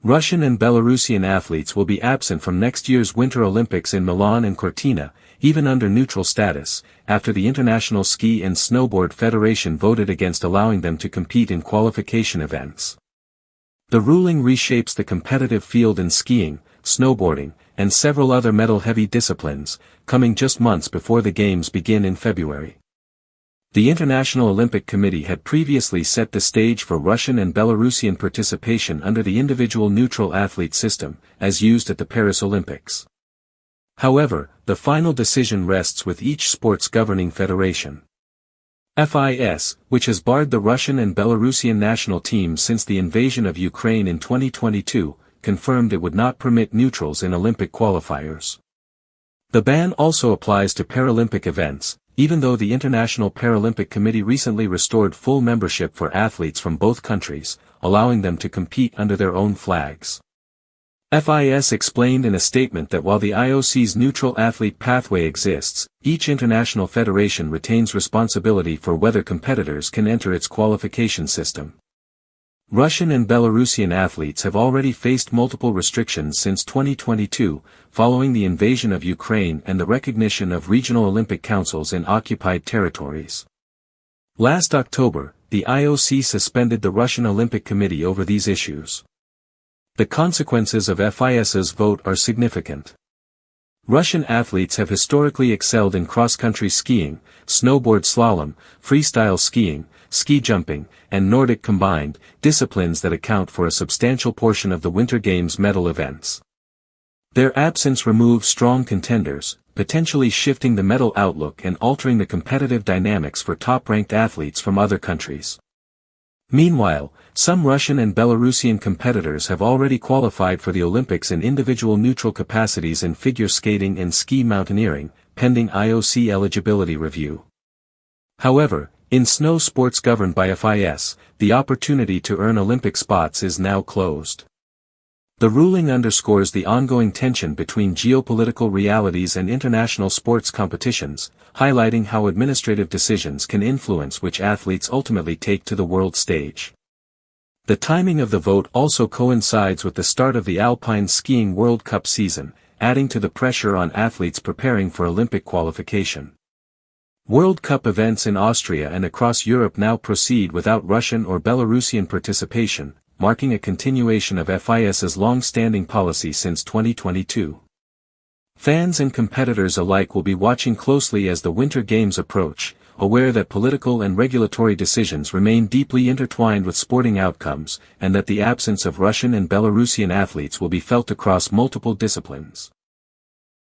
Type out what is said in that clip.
Russian and Belarusian athletes will be absent from next year's Winter Olympics in Milan and Cortina, even under neutral status, after the International Ski and Snowboard Federation voted against allowing them to compete in qualification events. The ruling reshapes the competitive field in skiing, snowboarding, and several other medal-heavy disciplines, coming just months before the Games begin in February. The International Olympic Committee had previously set the stage for Russian and Belarusian participation under the individual neutral athlete system, as used at the Paris Olympics. However, the final decision rests with each sport's governing federation. FIS, which has barred the Russian and Belarusian national teams since the invasion of Ukraine in 2022, confirmed it would not permit neutrals in Olympic qualifiers. The ban also applies to Paralympic events, even though the International Paralympic Committee recently restored full membership for athletes from both countries, allowing them to compete under their own flags. FIS explained in a statement that while the IOC's neutral athlete pathway exists, each international federation retains responsibility for whether competitors can enter its qualification system. Russian and Belarusian athletes have already faced multiple restrictions since 2022, following the invasion of Ukraine and the recognition of regional Olympic councils in occupied territories. Last October, the IOC suspended the Russian Olympic Committee over these issues. The consequences of FIS's vote are significant. Russian athletes have historically excelled in cross-country skiing, snowboard slalom, freestyle skiing, ski jumping, and Nordic combined, disciplines that account for a substantial portion of the Winter Games medal events. Their absence removes strong contenders, potentially shifting the medal outlook and altering the competitive dynamics for top-ranked athletes from other countries. Meanwhile, some Russian and Belarusian competitors have already qualified for the Olympics in individual neutral capacities in figure skating and ski mountaineering, pending IOC eligibility review. However, in snow sports governed by FIS, the opportunity to earn Olympic spots is now closed. The ruling underscores the ongoing tension between geopolitical realities and international sports competitions, highlighting how administrative decisions can influence which athletes ultimately take to the world stage. The timing of the vote also coincides with the start of the Alpine skiing World Cup season, adding to the pressure on athletes preparing for Olympic qualification. World Cup events in Austria and across Europe now proceed without Russian or Belarusian participation, marking a continuation of FIS's long-standing policy since 2022. Fans and competitors alike will be watching closely as the Winter Games approach, aware that political and regulatory decisions remain deeply intertwined with sporting outcomes, and that the absence of Russian and Belarusian athletes will be felt across multiple disciplines.